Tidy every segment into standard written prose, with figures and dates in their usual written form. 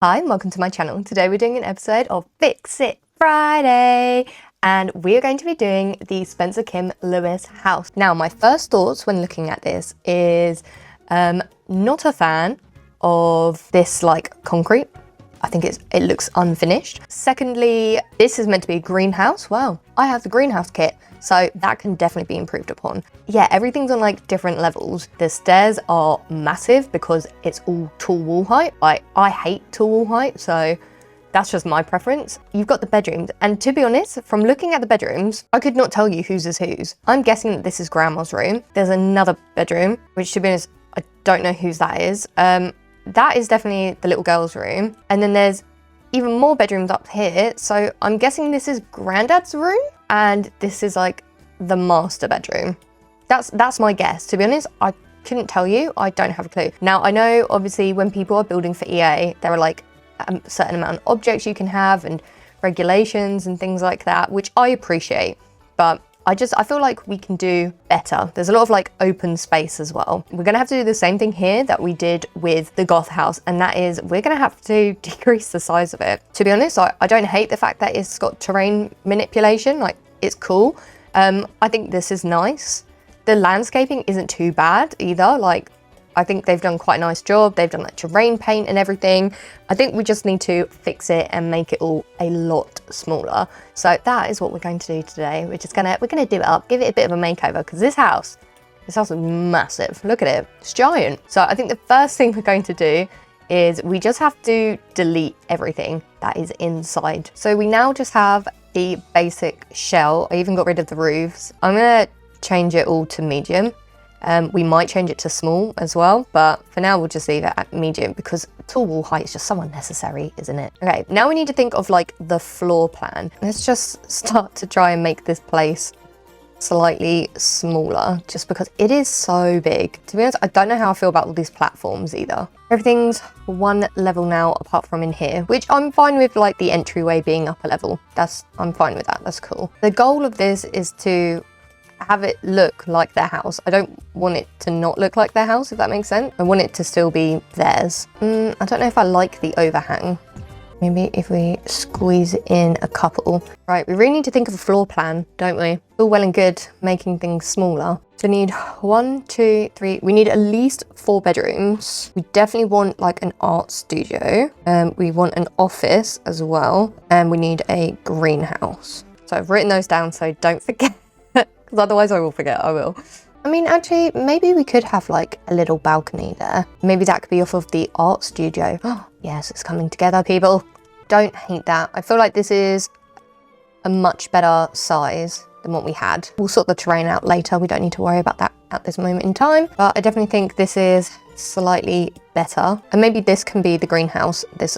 Hi and welcome to my channel. Today we're doing an episode of Fix It Friday and we're going to be doing the Spencer Kim Lewis house. Now my first thoughts when looking at this is not a fan of this like concrete. I think it looks unfinished. Secondly, this is meant to be a greenhouse. Well, I have the greenhouse kit, so that can definitely be improved upon. Yeah, everything's on like different levels. The stairs are massive because it's all tall wall height. I hate tall wall height, so that's just my preference. You've got the bedrooms, and to be honest, from looking at the bedrooms, I could not tell you whose is whose. I'm guessing that this is grandma's room. There's another bedroom, which to be honest, I don't know whose that is. That is definitely the little girl's room. And then there's even more bedrooms up here. So I'm guessing this is granddad's room and this is like the master bedroom. That's my guess. To be honest, I couldn't tell you. I don't have a clue. Now I know obviously when people are building for EA, there are like a certain amount of objects you can have and regulations and things like that, which I appreciate, but I feel like we can do better. There's a lot of like open space as well. We're gonna have to do the same thing here that we did with the goth house, and that is we're gonna have to decrease the size of it. To be honest, I don't hate the fact that it's got terrain manipulation, like it's cool. I think this is nice. The landscaping isn't too bad either. Like I think they've done quite a nice job. They've done like terrain paint and everything. I think we just need to fix it and make it all a lot smaller. So that is what we're going to do today. We're gonna do it up, give it a bit of a makeover, because this house is massive. Look at it, it's giant. So I think the first thing we're going to do is we just have to delete everything that is inside. So we now just have the basic shell. I even got rid of the roofs. I'm gonna change it all to medium. We might change it to small as well, but for now we'll just leave it at medium because tall wall height is just so unnecessary, isn't it? Okay, now we need to think of like the floor plan. Let's just start to try and make this place slightly smaller just because it is so big. To be honest, I don't know how I feel about all these platforms either. Everything's one level now apart from in here, which I'm fine with, like the entryway being up a level. I'm fine with that, that's cool. The goal of this is to have it look like their house. I don't want it to not look like their house, if that makes sense. I want it to still be theirs. I don't know if I like the overhang. Maybe if we squeeze in a couple. Right, we really need to think of a floor plan, don't we? All well and good making things smaller. So we need 1, 2, 3. We need at least 4 bedrooms. We definitely want like an art studio. We want an office as well. And we need a greenhouse. So I've written those down so don't forget. Otherwise I will forget, I will. I mean, actually, maybe we could have like a little balcony there. Maybe that could be off of the art studio. Oh, yes, it's coming together, people. Don't hate that. I feel like this is a much better size than what we had. We'll sort the terrain out later. We don't need to worry about that at this moment in time. But I definitely think this is slightly better. And maybe this can be the greenhouse, this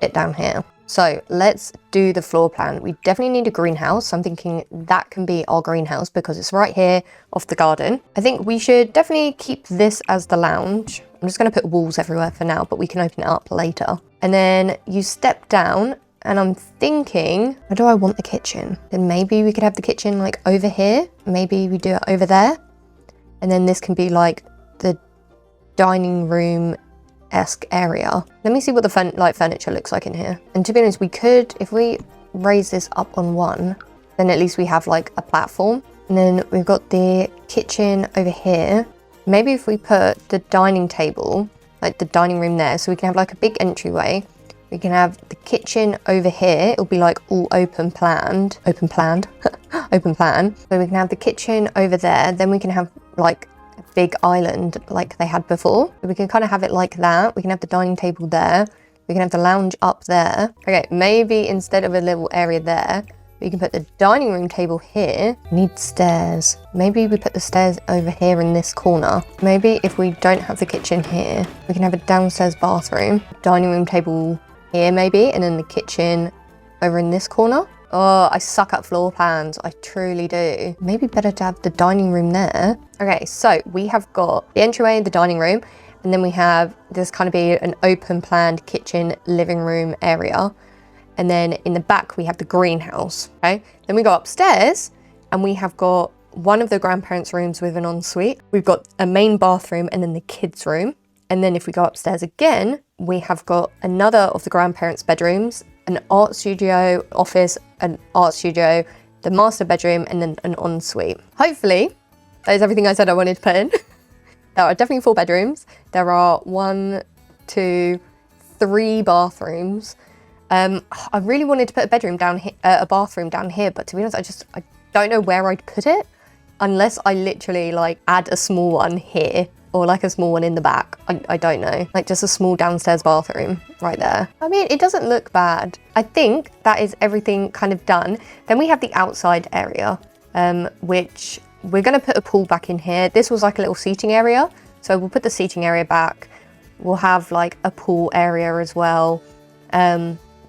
bit down here. So let's do the floor plan. We definitely need a greenhouse. I'm thinking that can be our greenhouse because it's right here off the garden. I think we should definitely keep this as the lounge. I'm just gonna put walls everywhere for now, but we can open it up later. And then you step down and I'm thinking, where do I want the kitchen? Then maybe we could have the kitchen like over here. Maybe we do it over there. And then this can be like the dining room-esque area. Let me see what the furniture looks like in here. And to be honest, we could, if we raise this up on one, then at least we have like a platform. And then we've got the kitchen over here. Maybe if we put the dining table, like the dining room there, so we can have like a big entryway. We can have the kitchen over here. It'll be like all open plan. So we can have the kitchen over there. Then we can have like big island like they had before. So we can kind of have it like that. We can have the dining table there. We can have the lounge up there. Okay, maybe instead of a little area there, we can put the dining room table here. Need stairs. Maybe we put the stairs over here in this corner. Maybe if we don't have the kitchen here, we can have a downstairs bathroom. Dining room table here maybe, and then the kitchen over in this corner. Oh, I suck at floor plans. I truly do. Maybe better to have the dining room there. Okay, so we have got the entryway, the dining room, and then we have this kind of be an open planned kitchen, living room area. And then in the back, we have the greenhouse, okay? Then we go upstairs and we have got one of the grandparents' rooms with an ensuite. We've got a main bathroom and then the kids' room. And then if we go upstairs again, we have got another of the grandparents' bedrooms, an art studio, office, an art studio, the master bedroom, and then an ensuite. Hopefully, that is everything I said I wanted to put in. There are definitely 4 bedrooms. There are 1, 2, 3 bathrooms. I really wanted to put a bedroom down here, a bathroom down here, but to be honest, I don't know where I'd put it unless I literally like add a small one here or like a small one in the back. I don't know, like just a small downstairs bathroom right there. I mean, it doesn't look bad. I think that is everything kind of done. Then we have the outside area, which we're gonna put a pool back in here. This was like a little seating area. So we'll put the seating area back. We'll have like a pool area as well.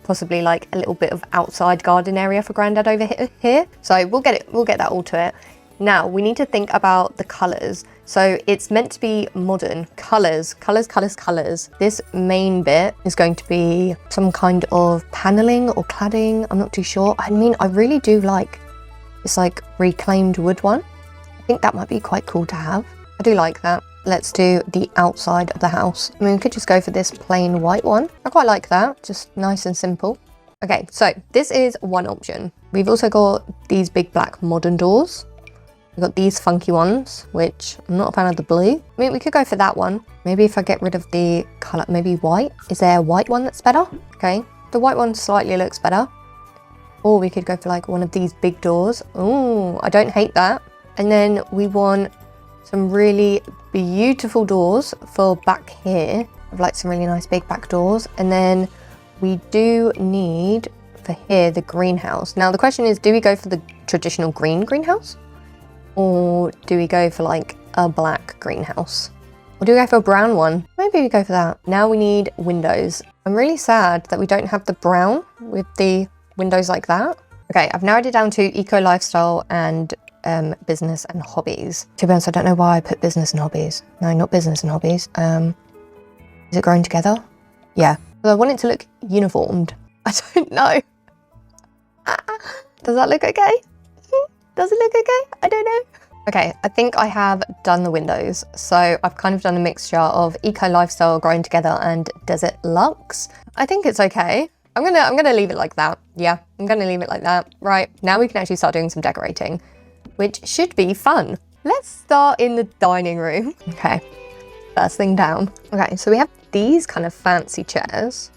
Possibly like a little bit of outside garden area for Grandad over here. So we'll get that all to it. Now we need to think about the colours. So it's meant to be modern. Colours. This main bit is going to be some kind of paneling or cladding. I'm not too sure. I mean, I really do like this like reclaimed wood one. I think that might be quite cool to have. I do like that. Let's do the outside of the house. I mean, we could just go for this plain white one. I quite like that, just nice and simple. Okay, so this is one option. We've also got these big black modern doors. We've got these funky ones, which I'm not a fan of the blue. I mean, we could go for that one. Maybe if I get rid of the colour, maybe white. Is there a white one that's better? Okay, the white one slightly looks better. Or we could go for like one of these big doors. Oh, I don't hate that. And then we want some really beautiful doors for back here. I've like some really nice big back doors. And then we do need for here the greenhouse. Now the question is, do we go for the traditional greenhouse? Or do we go for like a black greenhouse? Or do we go for a brown one? Maybe we go for that. Now we need windows. I'm really sad that we don't have the brown with the windows like that. Okay, I've narrowed it down to eco lifestyle and business and hobbies. To be honest, I don't know why I put business and hobbies. No, not business and hobbies. Is it growing together? Yeah. But I want it to look uniformed. I don't know. Does that look okay? Does it look okay? I don't know. Okay, I think I have done the windows. So I've kind of done a mixture of eco lifestyle, growing together, and desert luxe. I think it's okay. I'm gonna leave it like that. Yeah, I'm gonna leave it like that. Right, now we can actually start doing some decorating, which should be fun. Let's start in the dining room. Okay, first thing down. Okay, so we have these kind of fancy chairs,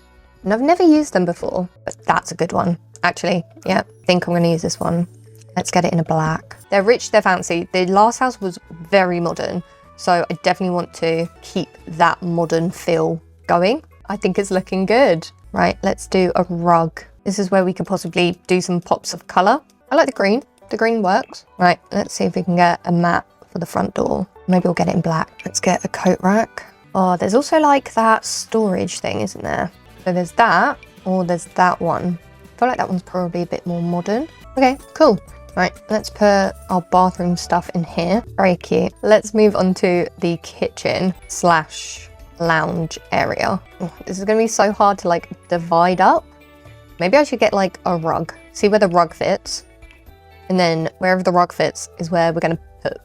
and I've never used them before, but that's a good one. Actually, yeah, I think I'm gonna use this one. Let's get it in a black. They're rich, they're fancy. The last house was very modern, so I definitely want to keep that modern feel going. I think it's looking good. Right, let's do a rug. This is where we could possibly do some pops of color. I like the green. The green works. Right, let's see if we can get a mat for the front door. Maybe we'll get it in black. Let's get a coat rack. Oh, there's also like that storage thing, isn't there? So there's that, or there's that one. I feel like that one's probably a bit more modern. Okay, cool. Right, let's put our bathroom stuff in here. Very cute. Let's move on to the kitchen / lounge area. Oh, this is gonna be so hard to like divide up. Maybe I should get like a rug. See where the rug fits. And then wherever the rug fits is where we're gonna put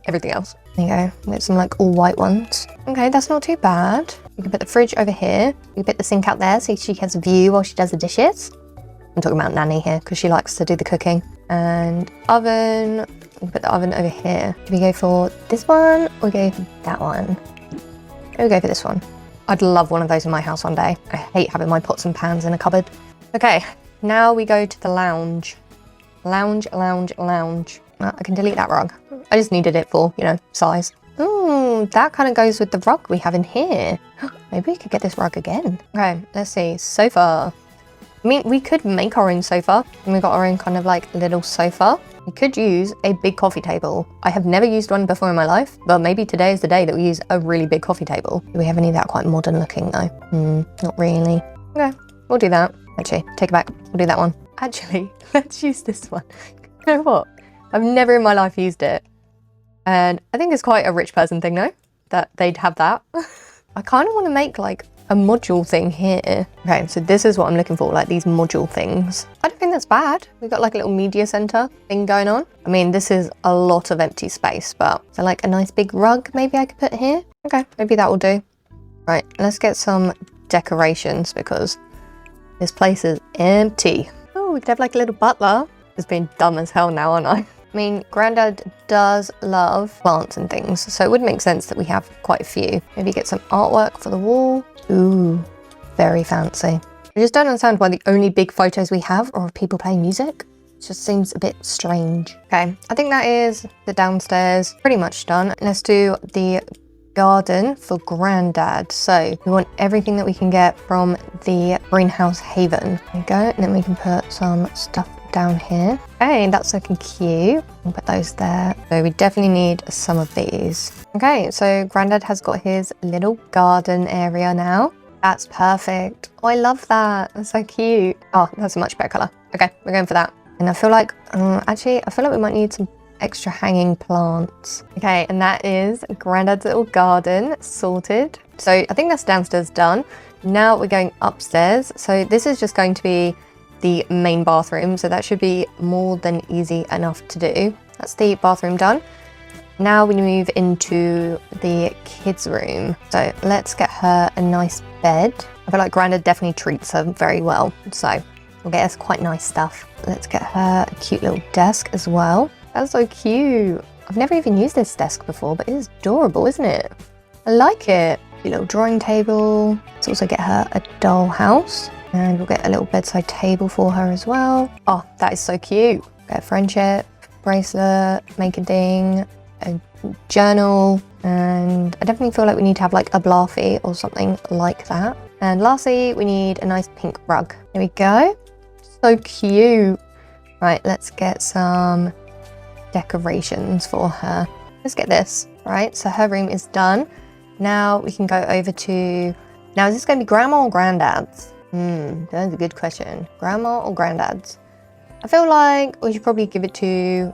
everything else. There you go. Get some like all white ones. Okay, that's not too bad. We can put the fridge over here. We can put the sink out there so she has a view while she does the dishes. I'm talking about Nanny here because she likes to do the cooking. And oven, we can put the oven over here. Do we go for this one or go for that one? Maybe go for this one. I'd love one of those in my house one day. I hate having my pots and pans in a cupboard. Okay, now we go to the lounge. Lounge. I can delete that rug. I just needed it for, you know, size. Ooh, that kind of goes with the rug we have in here. Maybe we could get this rug again. Okay, let's see. Sofa. I mean, we could make our own sofa. And we've got our own kind of like little sofa. We could use a big coffee table. I have never used one before in my life, but maybe today is the day that we use a really big coffee table. Do we have any of that quite modern looking though? Not really. Okay, we'll do that. Actually, take it back. We'll do that one. Actually, let's use this one. You know what? I've never in my life used it. And I think it's quite a rich person thing, no? That they'd have that. I kind of want to make like a module thing here. Okay, so this is what I'm looking for, like these module things. I don't think that's bad. We've got like a little media center thing going on. I mean, this is a lot of empty space, but so like a nice big rug maybe I could put here. Okay, maybe that will do. Right, let's get some decorations because this place is empty. Oh, we could have like a little butler. It's being dumb as hell now, aren't I? I mean, Grandad does love plants and things, so it would make sense that we have quite a few. Maybe get some artwork for the wall. Ooh, very fancy. I just don't understand why the only big photos we have are of people playing music. It just seems a bit strange. Okay, I think that is the downstairs pretty much done. Let's do the garden for Grandad. So we want everything that we can get from the greenhouse haven. There we go, and then we can put some stuff down here. Okay, that's looking cute. We'll put those there. So we definitely need some of these. Okay, so Grandad has got his little garden area now. That's perfect. Oh, I love that. That's so cute. Oh, that's a much better color. Okay, we're going for that. And I feel like, actually, I feel like we might need some extra hanging plants. Okay, and that is Grandad's little garden sorted. So I think that's downstairs done. Now we're going upstairs. So this is just going to be the main bathroom. So that should be more than easy enough to do. That's the bathroom done. Now we move into the kids' room. So let's get her a nice bed. I feel like Grandad definitely treats her very well. So we'll get us quite nice stuff. Let's get her a cute little desk as well. That's so cute. I've never even used this desk before, but it is adorable, isn't it? I like it. Cute little drawing table. Let's also get her a dollhouse. And we'll get a little bedside table for her as well. Oh, that is so cute. Get a friendship bracelet, make a ding, a journal, and I definitely feel like we need to have like a Blarfy or something like that. And lastly, we need a nice pink rug. There we go. So cute. Right, let's get some decorations for her. Let's get this. Right, so her room is done. Now we can go over to, now is this going to be Grandma or Grandad's? That's a good question. Grandma or Grandad's? I feel like we should probably give it to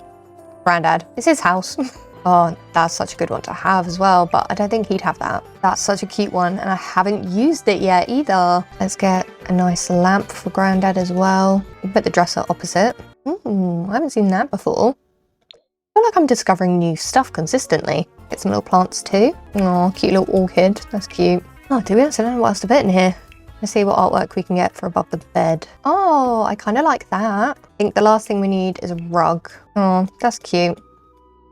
Grandad. It's his house. Oh, that's such a good one to have as well, but I don't think he'd have that. That's such a cute one, and I haven't used it yet either. Let's get a nice lamp for Grandad as well. We can put the dresser opposite. I haven't seen that before. I feel like I'm discovering new stuff consistently. Get some little plants too. Oh, cute little orchid. That's cute. Oh, to be honest, I don't know what else to put in here. Let's see what artwork we can get for above the bed. Oh, I kind of like that. I think the last thing we need is a rug. Oh, that's cute.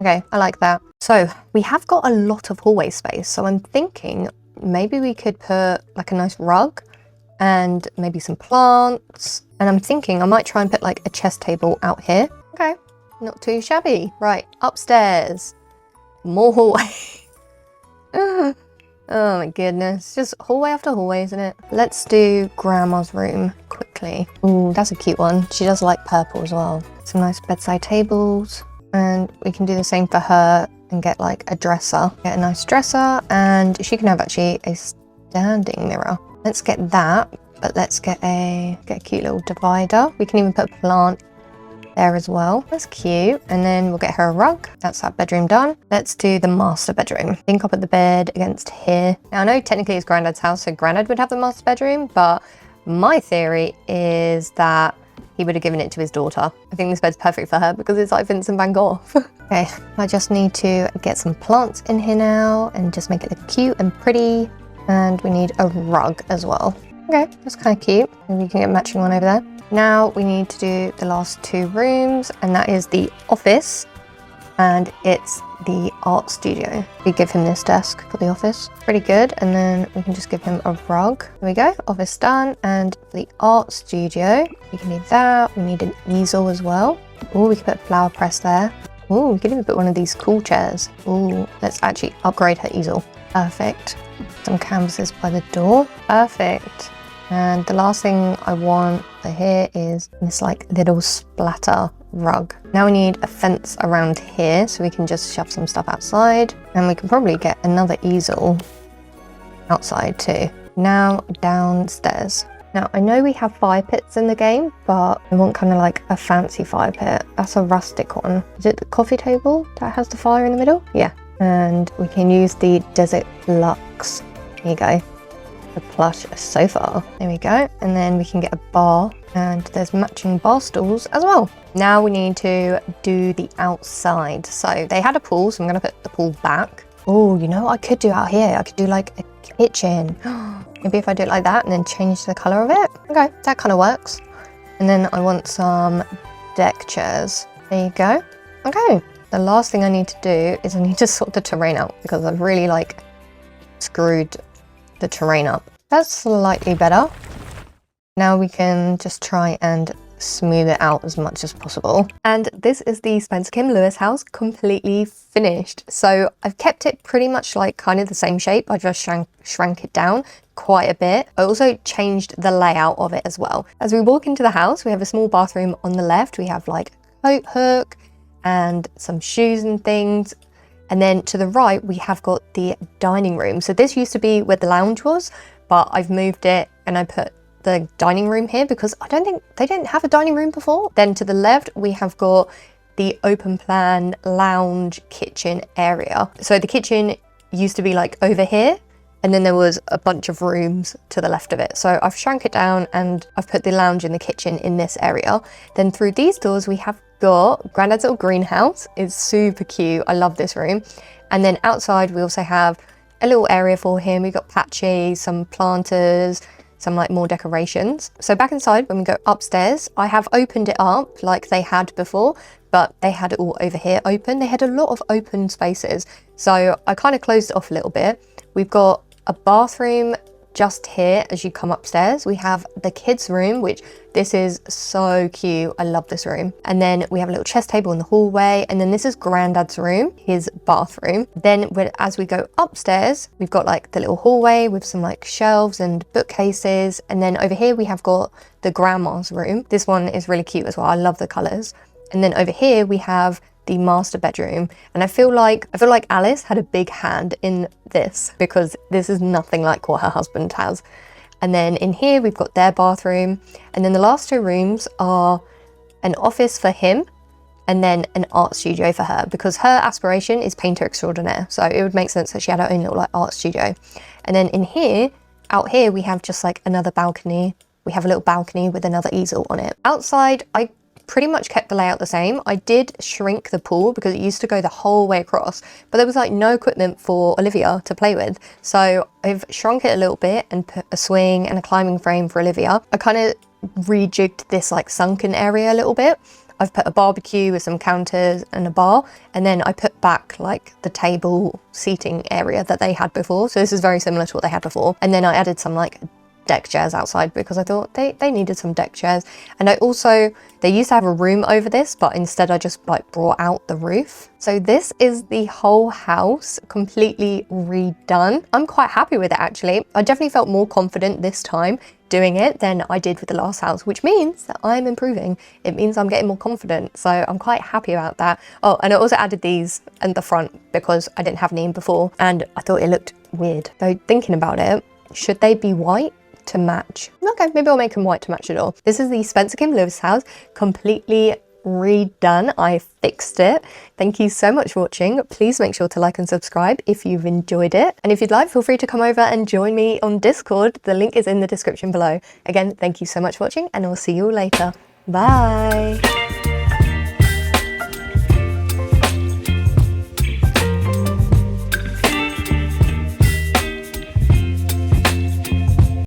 Okay, I like that. So we have got a lot of hallway space. So I'm thinking maybe we could put like a nice rug and maybe some plants. And I'm thinking I might try and put like a chess table out here. Okay, not too shabby. Right, upstairs. More hallway. Oh my goodness, just hallway after hallway, isn't it? Let's do Grandma's room quickly. Ooh, that's a cute one. She does like purple as well. Some nice bedside tables. And we can do the same for her and get like a dresser. Get a nice dresser, and she can have actually a standing mirror. Let's get that, but let's get a cute little divider. We can even put a plant there as well. That's cute. And then we'll get her a rug. That's that bedroom done. Let's do the master bedroom. I think I'll put the bed against here. Now I know technically it's Grandad's house, so Grandad would have the master bedroom, but my theory is that he would have given it to his daughter. I think this bed's perfect for her because it's like Vincent van Gogh. Okay, I just need to get some plants in here now and just make it look cute and pretty. And we need a rug as well. Okay, that's kind of cute. Maybe we can get a matching one over there. Now we need to do the last two rooms, and that is the office and it's the art studio. We give him this desk for the office. Pretty good. And then we can just give him a rug. There we go, office done. And for the art studio, we can need that. We need an easel as well. Oh, we can put a flower press there. Oh, we could even put one of these cool chairs. Oh, let's actually upgrade her easel. Perfect. Some canvases by the door. Perfect. And the last thing I want for here is this like little splatter rug. Now we need a fence around here so we can just shove some stuff outside, and we can probably get another easel outside too. Now downstairs. Now I know we have fire pits in the game, but I want kind of like a fancy fire pit. That's a rustic one. Is it the coffee table that has the fire in the middle? Yeah. And we can use the Desert Luxe. There you go. The plush sofa. There we go. And then we can get a bar, and there's matching bar stools as well. Now we need to do the outside. So they had a pool, so I'm going to put the pool back. Oh, you know what I could do out here? I could do like a kitchen. Maybe if I do it like that and then change the colour of it. Okay, that kind of works. And then I want some deck chairs. There you go. Okay, the last thing I need to do is I need to sort the terrain out because I've really like screwed the terrain up. That's slightly better. Now we can just try and smooth it out as much as possible. And this is the Spencer Kim Lewis house completely finished. So I've kept it pretty much like kind of the same shape. I just shrank it down quite a bit. I also changed the layout of it as well. As we walk into the house, we have a small bathroom on the left. We have like a coat hook and some shoes and things. And then to the right, we have got the dining room. So this used to be where the lounge was, but I've moved it and I put the dining room here because I don't think they didn't have a dining room before. Then to the left, we have got the open plan lounge kitchen area. So the kitchen used to be like over here, and then there was a bunch of rooms to the left of it. So I've shrunk it down and I've put the lounge and the kitchen in this area. Then through these doors, we have got Granddad's little greenhouse. It's super cute. I love this room. And then outside, we also have a little area for him. We've got patches, some planters, some like more decorations. So back inside, when we go upstairs, I have opened it up like they had before, but they had it all over here open. They had a lot of open spaces. So I kind of closed it off a little bit. We've got a bathroom just here as you come upstairs. We have the kids' room, which this is so cute. I love this room. And then we have a little chess table in the hallway. And then this is Granddad's room, his bathroom. Then as we go upstairs, we've got like the little hallway with some like shelves and bookcases. And then over here, we have got the grandma's room. This one is really cute as well. I love the colors. And then over here, we have the master bedroom. And I feel like Alice had a big hand in this because this is nothing like what her husband has. And then in here, we've got their bathroom. And then the last two rooms are an office for him and then an art studio for her because her aspiration is painter extraordinaire. So it would make sense that she had her own little like art studio. And then in here, out here, we have just like another balcony. We have a little balcony with another easel on it. Outside, I pretty much kept the layout the same. I did shrink the pool because it used to go the whole way across, but there was like no equipment for Olivia to play with. So I've shrunk it a little bit and put a swing and a climbing frame for Olivia. I kind of rejigged this like sunken area a little bit. I've put a barbecue with some counters and a bar, and then I put back like the table seating area that they had before. So this is very similar to what they had before. And then I added some like deck chairs outside because I thought they needed some deck chairs. And they used to have a room over this, but instead I just like brought out the roof. So this is the whole house completely redone. I'm quite happy with it actually. I definitely felt more confident this time doing it than I did with the last house, which means that I'm improving. It means I'm getting more confident. So I'm quite happy about that. Oh, and I also added these in the front because I didn't have any in before and I thought it looked weird. So thinking about it, should they be white to match? Okay, maybe I'll make them white to match it all. This is the Spencer Kim Lewis house, completely redone. I fixed it. Thank you so much for watching. Please make sure to like and subscribe if you've enjoyed it. And if you'd like, feel free to come over and join me on Discord. The link is in the description below. Again, thank you so much for watching and I'll see you all later. Bye.